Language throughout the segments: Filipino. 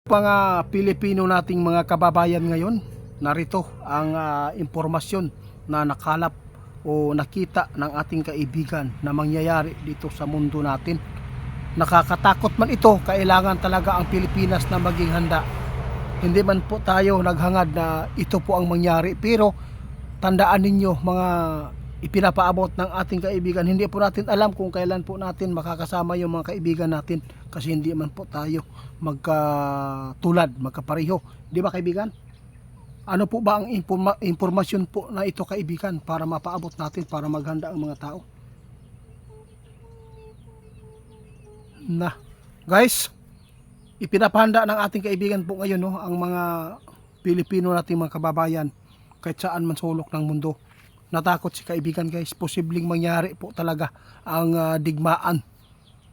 Mga Pilipino nating mga kababayan ngayon, narito ang impormasyon na nakalap o nakita ng ating kaibigan na mangyayari dito sa mundo natin. Nakakatakot man ito, kailangan talaga ang Pilipinas na maging handa. Hindi man po tayo naghangad na ito po ang mangyari, pero tandaan ninyo mga ipinapaabot ng ating kaibigan, hindi po natin alam kung kailan po natin makakasama yung mga kaibigan natin, kasi hindi man po tayo magkatulad, magkapareho, di ba kaibigan? Ano po ba ang impormasyon po na ito kaibigan para mapaabot natin, para maghanda ang mga tao? Na guys, ipinapahanda ng ating kaibigan po ngayon, no, ang mga Pilipino nating mga kababayan kahit saan man sulok ng mundo. Natakot si kaibigan guys, posibleng mangyari po talaga ang digmaan.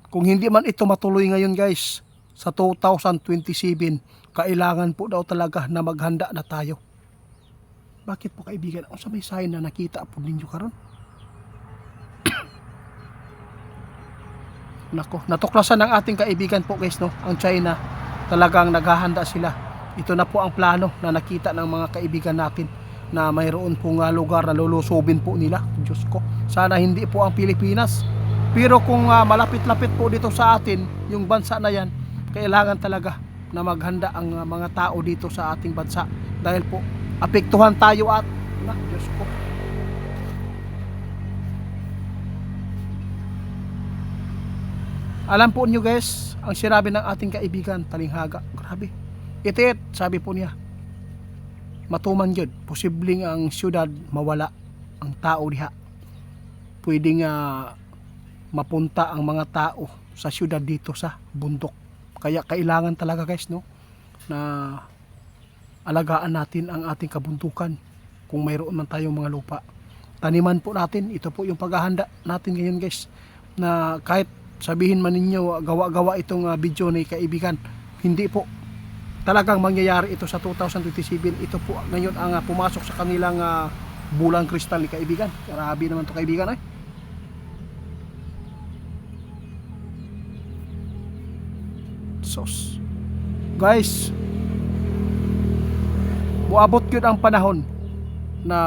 Kung hindi man ito matuloy ngayon guys, sa 2027, kailangan po daw talaga na maghanda na tayo. Bakit po kaibigan? Ang may sign na nakita po ninyo karon? Nako, natuklasan ng ating kaibigan po guys, no, ang China, talagang naghahanda sila. Ito na po ang plano na nakita ng mga kaibigan natin, na mayroon pong lugar na lulusobin po nila. Diyos ko, sana hindi po ang Pilipinas, pero kung malapit-lapit po dito sa atin yung bansa na yan, kailangan talaga na maghanda ang mga tao dito sa ating bansa, dahil po apektuhan tayo at Diyos ko. Alam po niyo guys, ang sinabi ng ating kaibigan Talinghaga, grabe, itit, sabi po niya, matuman yun, posibleng ang syudad mawala ang tao diha, pwedeng mapunta ang mga tao sa syudad dito sa bundok. Kaya kailangan talaga guys, no, na alagaan natin ang ating kabundukan. Kung mayroon man tayong mga lupa, taniman po natin. Ito po yung paghahanda natin ngayon guys, na kahit sabihin man ninyo gawa-gawa itong video ni kaibigan, hindi po talagang mangyayari ito sa 2027. Ito po ngayon ang pumasok sa kanilang bulang kristal ni kaibigan. Grabe naman to kaibigan ay. Sos. Guys, buabot yun ang panahon na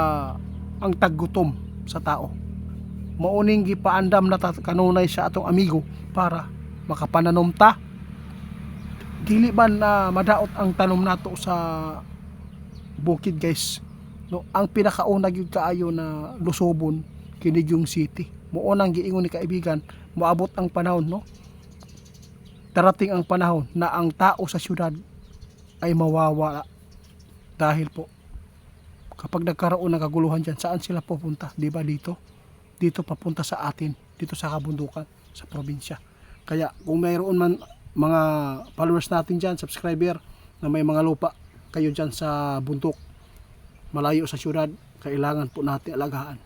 ang taggutom sa tao, mauning gipaandam na kanunay sa atong amigo para makapananom ta. Dili man na madaot ang tanom nato sa bukid guys, no, ang pinakauna gyud kaayo na lusobon kini yung city. Mao nang giingon ni kaibigan, moabot ang panahon, no, darating ang panahon na ang tao sa syudad ay mawawala, dahil po kapag nagkaroon ng kaguluhan dyan, saan sila pupunta? Di ba dito papunta sa atin, dito sa kabundukan, sa probinsya. Kaya kung mayroon man mga followers natin dyan, subscriber, na may mga lupa kayo dyan sa bundok, malayo sa syudad, kailangan po natin alagaan.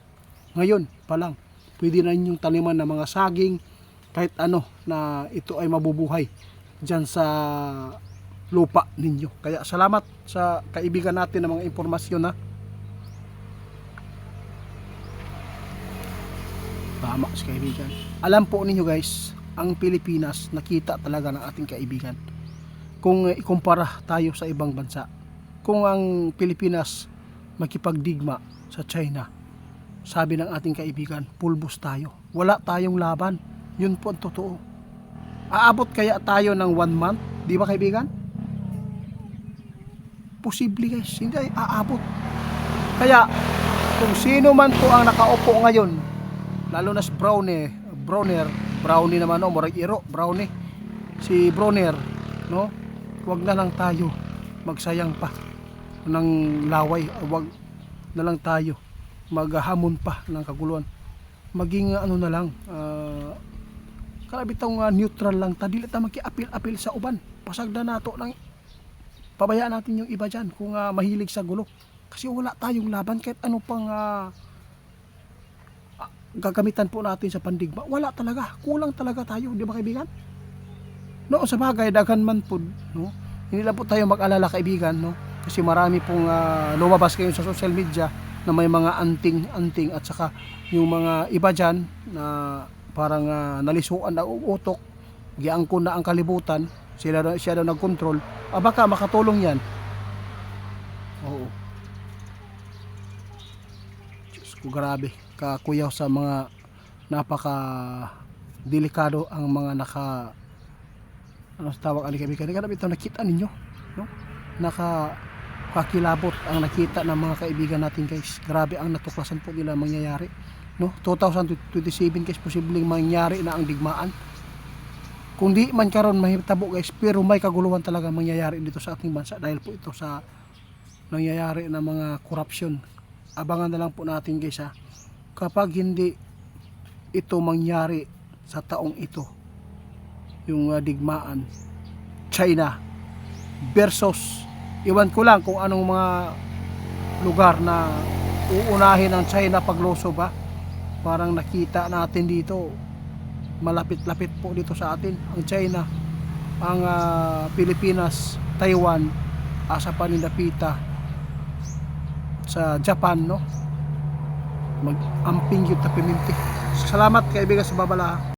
Ngayon pa lang, pwede na inyong taniman ng mga saging, kahit ano, na ito ay mabubuhay dyan sa lupa ninyo. Kaya salamat sa kaibigan natin ng mga impormasyon na tama si kaibigan. Alam po ninyo guys, ang Pilipinas nakita talaga ng ating kaibigan. Kung ikumpara tayo sa ibang bansa, kung ang Pilipinas makipagdigma sa China, sabi ng ating kaibigan, pulbos tayo, wala tayong laban. Yun po ang totoo. Aabot kaya tayo ng 1 month? Di ba kaibigan? Posible guys, hindi ay aabot. Kaya kung sino man po ang nakaupo ngayon, lalo na si Brownie naman, no, murag iro, Brownie, si Browner, no, wag na lang tayo magsayang pa ng laway, wag na lang tayo maghamon pa ng kaguluhan. Maging ano na lang, kalabitang neutral lang ta, dili ta makiapil-apil sa uban. Pasagda nato nang pabayaan natin yung iba dyan kung mahilig sa gulo, kasi wala tayong laban. Kahit ano pang gagamitan po natin sa pandigma, wala talaga, kulang talaga tayo, di ba kaibigan? No, sa bagay daghan man po, no, hindi lang po tayo mag-alala kaibigan, no, kasi marami pong lumabas kayo sa social media na may mga anting-anting, at saka yung mga iba dyan na parang nalisuan na utok, giangkon na ang kalibutan, siya daw nag-control, baka makatulong yan. Oo. Diyos ko, grabe kakuyaw sa mga napaka delikado ang mga ano sa tawag, alikabika. Ito nakita ninyo, no? Kakilabot ang nakita ng mga kaibigan natin, guys. Grabe ang natuklasan po nila mangyayari, no? 2027 guys, posibleng mangyari na ang digmaan. Kung di man karon mahitabo guys, pero may kaguluhan talaga mangyayari dito sa ating bansa dahil po ito sa nangyayari na mga corruption. Abangan na lang po natin guys, ha. Kapag hindi ito mangyari sa taong ito, yung digmaan, China versus, iwan ko lang kung anong mga lugar na uunahin ng China paglusob, ha. Parang nakita natin dito, malapit-lapit po dito sa atin ang China, ang Pilipinas, Taiwan, asa pa nilapita sa Japan, no? Mag-amping yung tapiminti. Salamat kaibigan sa babala.